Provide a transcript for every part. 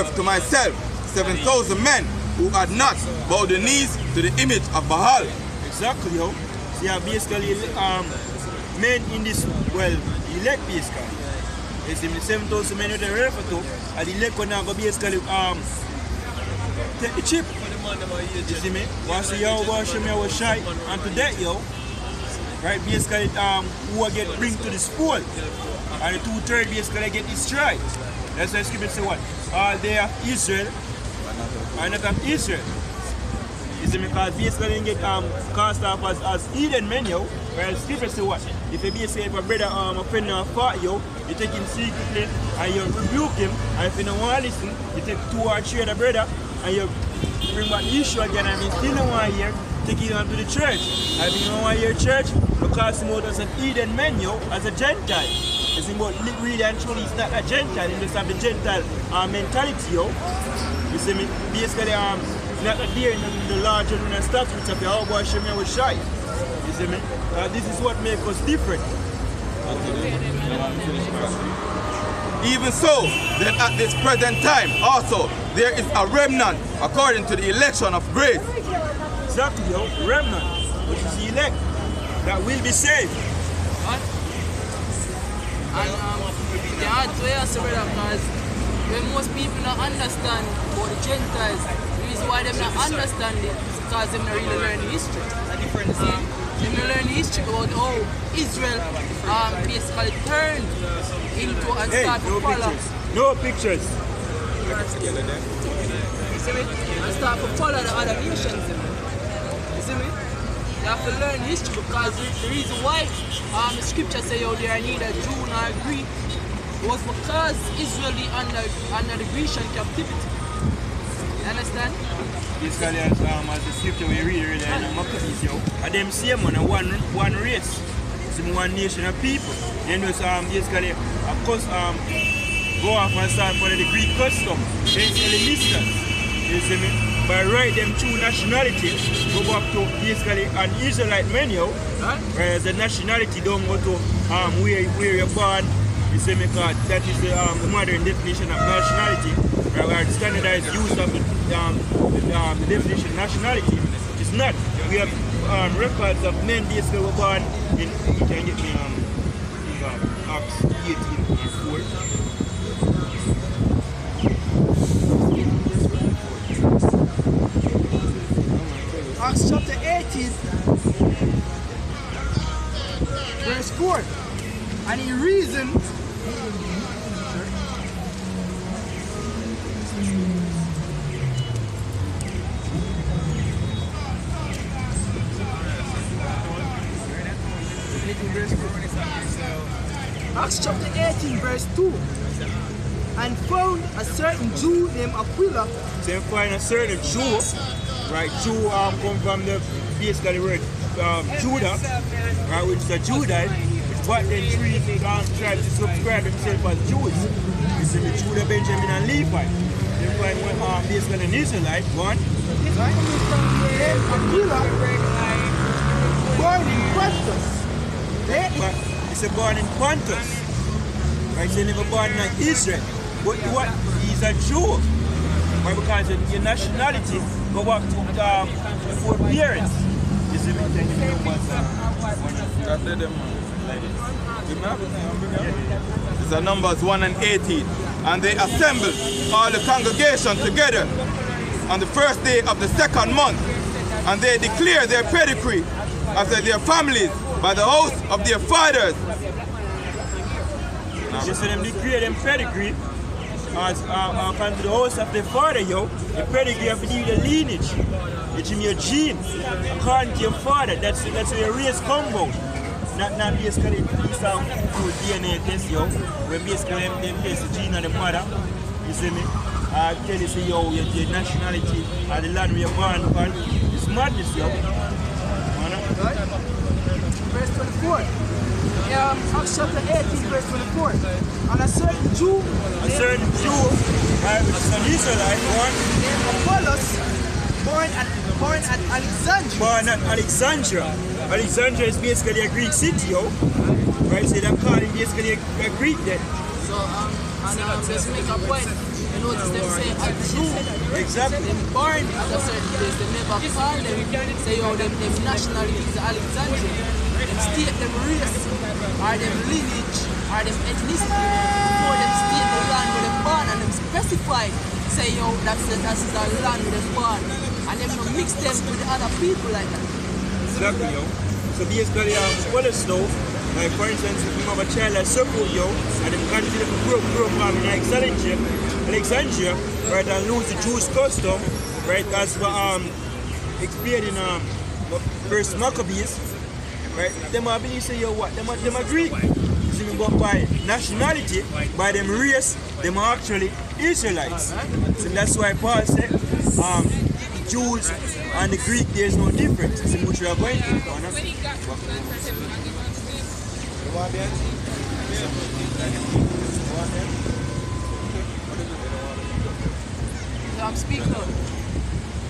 reserved to myself 7,000 men who had not bowed the knees to the image of Baal. Exactly, yo. So yeah, basically, men in this, well, elect basically. You see, the 7,000 men they refer to, and the elect now go basically take the chip. You see me? Once you wash me, I was shy, and to that, yo, right, basically, who get bring to this pool, and the 2/3 basically get destroyed. That's why scripture say what? All they of Israel are not of Israel. You see me? Because basically they get cast off as heathen men, yo. Well, scripture say what? If you basically have a brother a friend or a fought, yo, you take him secretly and you rebuke him, and if you don't want to listen, you take 2 or 3 of the brother and you bring back the issue again, and you still don't want to hear, take him on to the church. And if you don't want to hear church, because him out as an heathen man, yo, as a Gentile. You see, but really and truly he's not a Gentile, he just have the Gentile mentality, yo. You see me? Basically, not there in the larger statutes of the how boy Shemir was shy. You see me? This is what makes us different. Even so, that at this present time also there is a remnant according to the election of grace. Exactly, yo. Remnant, which is the elect, that will be saved. And the hard way I say that because when most people don't understand about the Gentiles, the reason why they don't understand it is because they don't really learn history. See? They don't learn history about how Israel basically turned into and started to follow. No pictures. You see me? And start to follow the other nations. You see me? You have to learn history because the reason why the scripture say yo, there are neither Jew nor Greek was because Israel is under the Grecian captivity. You understand? Basically, as the scripture we read earlier in Maccabees, yo, and them same man, one race, it's one nation of people. Then just basically, of course, go off and start following the Greek custom. Then tell the listeners, you see me? By right them two nationality, go back to basically an Israelite menu, whereas the nationality don't go to where you're born. You see me? Because that is the modern definition of nationality, where the standardized use of the definition of nationality is not. We have records of men basically were born in, you can get me Acts 18 or 4. Acts chapter 18, verse 4. And he reasoned Acts chapter 18, verse 2. And found a certain Jew named Aquila. So you find a certain Jew. Right, Jew come from the basically word Judah, right, which is a Judite, but then three tried to subscribe themselves as Jews. You see the Judah, Benjamin, and Levi. You find one basically an Israelite, one. Aquila, born in Pontus. He's born in Pontus. Right, so he never born in Israel. But what? He's a Jew. Why? Because your nationality go back to before parents. You see me? These are Numbers 1 and 18. And they assembled all the congregation together on the first day of the second month. And they declared their pedigree after their families by the house of their fathers. You see them declare them pedigree as according to the house of the father, yo. The pedigree have to do with the lineage. It's in your gene. According to your father, that's where your race come from. Not basically piece of DNA test, yo. Where basically them test the gene of the mother. You see me? I tell you, say, yo, your nationality or the land where you're born upon. It's madness, yo. Verse 24. Acts chapter 18, verse 24. And a certain Jew, right, which is an Israelite, one named Apollos, born at Alexandria. Born at Alexandria. Alexandria is basically a Greek city, yo. Right, so they're calling basically a Greek then. So, and just make a point. notice them say a Jew. Exactly. Them born at a certain place. They never call them, say, oh, them nationality is Alexandria. Them state them race, or them lineage, or them ethnicity. Before them state the land where them born, and them specify, say, yo, that's the land where them born. And them don't mix them with the other people like that. Exactly, yo. So basically, what is now, like for instance, if you have a child that support you, and them continue to grow from in Alexandria, right, and lose the Jewish custom, right, as we explained in First Maccabees, right, them are believe say, yo, what, them are Greek. See me, but by nationality, by them race, them are actually Israelites. So that's why Paul said, Jews and the Greek, there's no difference. See what we are going to. So I'm speaking out.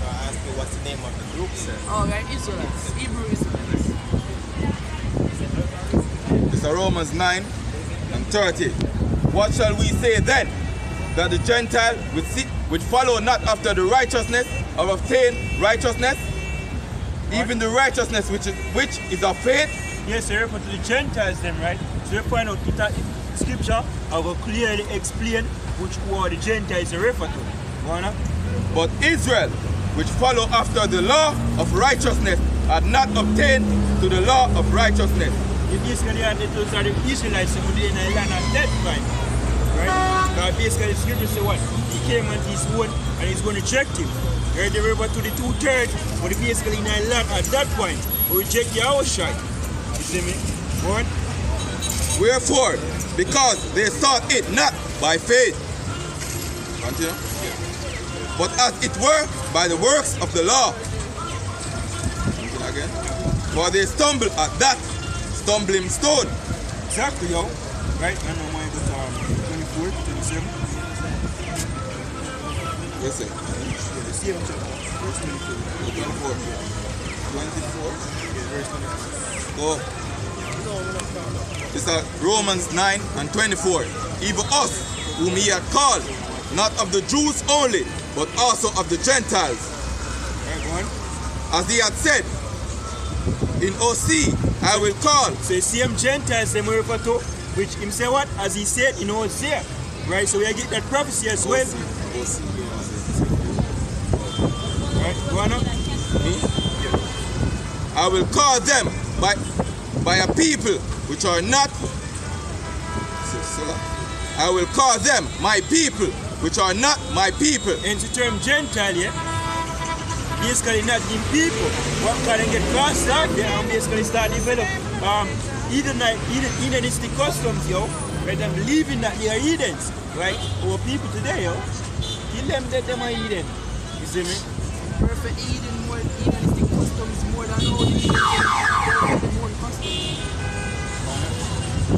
I asked you what's the name of the group, sir. Oh, we're Israelites, Hebrew Israelites. It's Romans 9 and 30. What shall we say then? That the Gentile which follow not after the righteousness of obtain righteousness, even the righteousness which is of faith. Yes, they refer to the Gentiles then, right? So you find out in scripture, I will clearly explain which are the Gentiles they refer to. Wanna? But Israel, which follow after the law of righteousness, had not obtained to the law of righteousness. You basically are the Israelites who were in the land at that time. Right? Now basically the scripture say what? He came and his own and he's going to reject him. Right? They refer to the 2/3, but basically in the land at that point we reject the our side. You see me? What? Wherefore, because they sought it not by faith, continue, but as it were by the works of the law. Again. For they stumble at that stumbling stone. Exactly, yo. Right? And I'm going to go to 24, 27. Yes, sir. The same chapter, verse 24. 24. 24. Yeah, verse 24. Oh. It's Romans 9 and 24. Even us, whom he had called, not of the Jews only, but also of the Gentiles. Right, go on. As he had said, in OC, I will call. So you see him Gentiles, they refer to, which him say what? As he said in Hosea. Right, so we get that prophecy as well. Right, go on now. I will call them by a people which are not. I will call them my people which are not my people. And the term Gentile, yeah, basically not in people. What can they get crossed out there and basically start develop heathenistic customs, yo. Right, them believing that they are heathens, right? Our people today, yo, kill them that them are heathen. You see me? Perfect Eden, more heathenistic customs, more than all the perfect customs.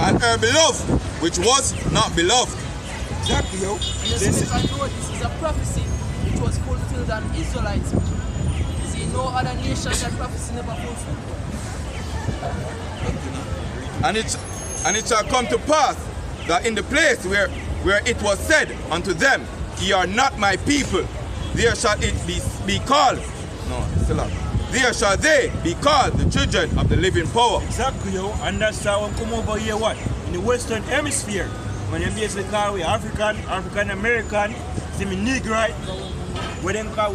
And her beloved, which was not beloved. Exactly, yo. And you see, I know this is a prophecy which was fulfilled on Israelites. You see, no other nation that prophecy never fulfilled. And it shall come to pass that in the place where it was said unto them, ye are not my people, there shall it be called. No, still up. There shall they be called the children of the living power. Exactly, yo. And that's how we come over here, what? In the Western Hemisphere. When they basically call we African American, see me Negroid, where them call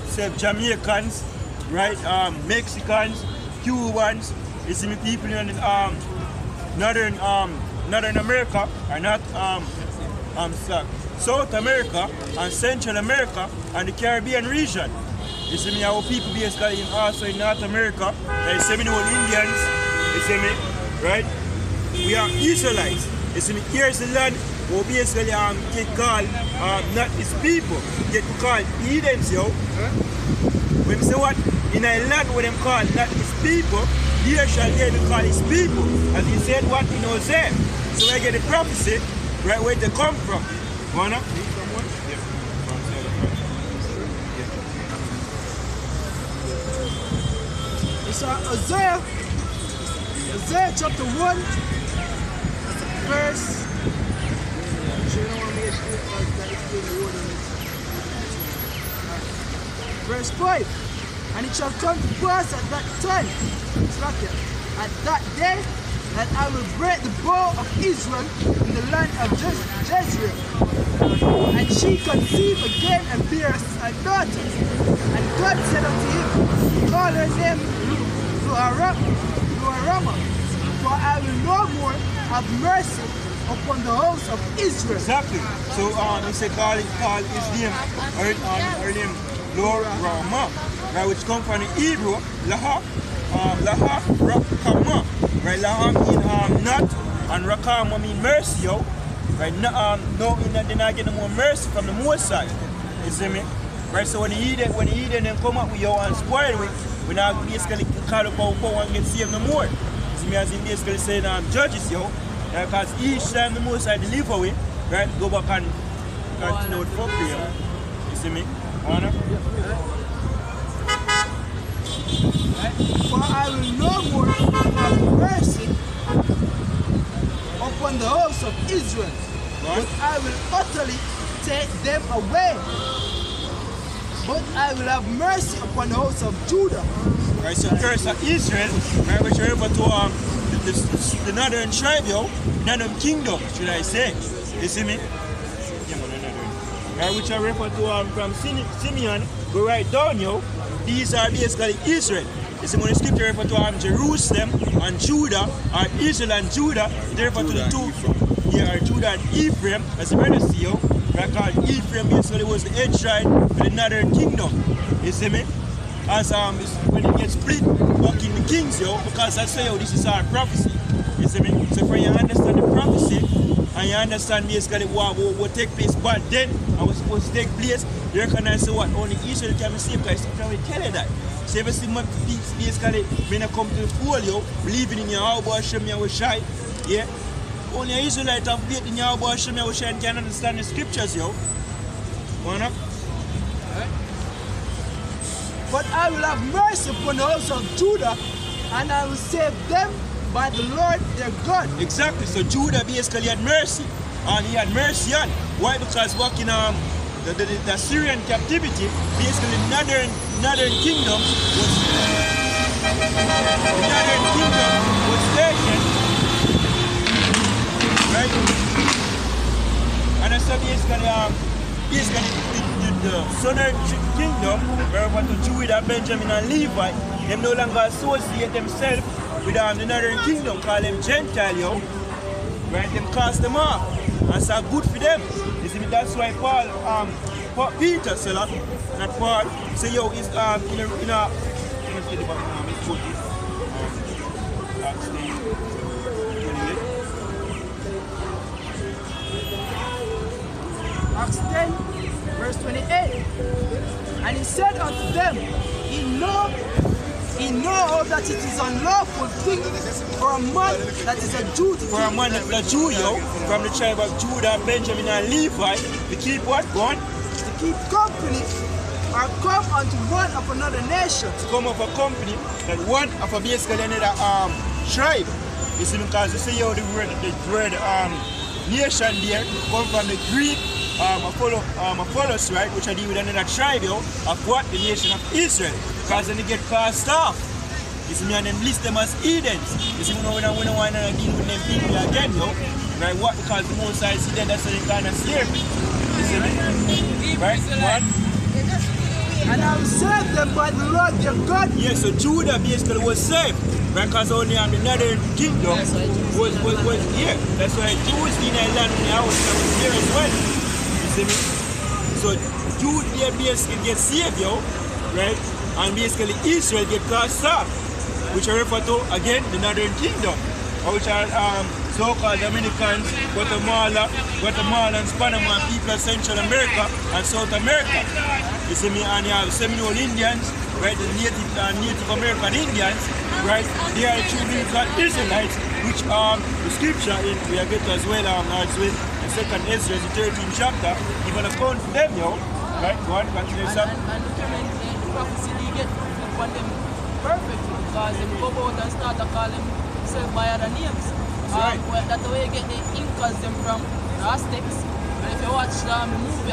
self Jamaicans, right? Mexicans, Cubans, you see me people in Northern America are not South America and Central America and the Caribbean region. You see me, our people basically also in North America, like Seminole Indians, you see me, right? We are Israelites. You see me, here's the land where basically get called not his people, get called heathens, yo. When we say what? In a land where them called not his people, here shall they be called his people. As he said what in Hosea. So we get the prophecy, right, where they come from. Wanna? It's Isaiah chapter 1, verse. You don't want me to Verse 5. And it shall come to pass at that time, at that day, that I will break the bow of Israel in the land of Jezreel. And she conceived again and bare a daughter. And God said unto him, call her name Luarama, for I will no more have mercy upon the house of Israel. Exactly. So he said call his name, her name Luarama, right, which comes from the Hebrew, Laha Rakama. Right, Laha mean not, and Rakama mean mercy, yo. Right, no, they're not getting more mercy from the Most High. You see me? Right, so when he eat them come up with yo and spoil it, we not basically call up our power and get saved no more. You see me, as he basically saying judges, yo, because each time the Most High deliver we, right, go back and continue with fuck you. You see me? Honor? For I will no more have mercy upon the house of Israel, but I will utterly take them away. But I will have mercy upon the house of Judah. Right, so curse of Israel, right, which are referred to the northern tribe, yo, northern kingdom, should I say. You see me? Yeah, man, northern. Right, which are referred to from Simeon, go right down, yo. These are basically Israel. You see, when the scripture refer to Jerusalem and Judah, or Israel and Judah, they refer to the two. Yeah, Judah and Ephraim, as the brother see, yo. Because Ephraim basically was the head tribe of the northern kingdom. You see me? As when it gets split back in the kings, yo, because I say, yo, this is our prophecy. You see me? So for you understand the prophecy, and you understand basically what take place back then, and what's supposed to take place, you recognize what only Israel can be saved, because it's not tell you that. So if you see my basically when I come to the fold, yo, believing in Yahweh Hashem Yahushai, yeah, only an Israelite have faith in Yahweh Hashem Yahushai and can understand the scriptures, yo. Wanna? But I will have mercy upon the house of Judah, and I will save them by the Lord their God. Exactly. So Judah basically had mercy, and he had mercy on. Why? Because back in the Syrian captivity, basically northern kingdom was taken, right? And so basically the southern kingdom, wherever to Judah, Benjamin and Levi, them no longer associate themselves with the northern kingdom, call them Gentiles, yo. Right? Them cast them off. And so good for them. You see, that's why Peter said, not Paul, say, yo, it's Acts 10, verse 28. And he said unto them, He know that it is unlawful thing for a man that is a Jew to for a man that is a Jew, yo, from the tribe of Judah, Benjamin, and Levi, to keep what? Going? To keep company or come unto one of another nation. To come of a company that one of a basically another tribe. You see, because you see how the word nation there come from the Greek Apollos, right, which I deal with another tribe, yo, of what? The nation of Israel. Because then they get cast off. You see me, and then list them as heathens. You see, we don't want to deal with them people again, yo. Right, what? Because the Most High see them, that's why they kind of slavery. You see me? Right? What? And I will save them by the Lord their God. Yeah, so Judah basically was saved. Right, because only the northern kingdom was here. That's why Jews in the land in the house was here as well. You see me? So Judah basically get saved, yo. Right? And basically Israel get cast off, which are referred to again the northern kingdom, which are so-called Dominicans, Guatemalans, Panama, people of Central America and South America. You see me, and you have Seminole Indians, right? The Native American Indians, right? They are truly called Israelites, which the scripture in we are get as well as well in 2nd Ezra, the 13th chapter, even account for them, yo. Right? Go on, continue, sir. And the prophecy they get upon them perfectly, because they go out and start to call themselves by other names. Right. That's the way you get the Incas them from the Aztecs, And if you watch the movie,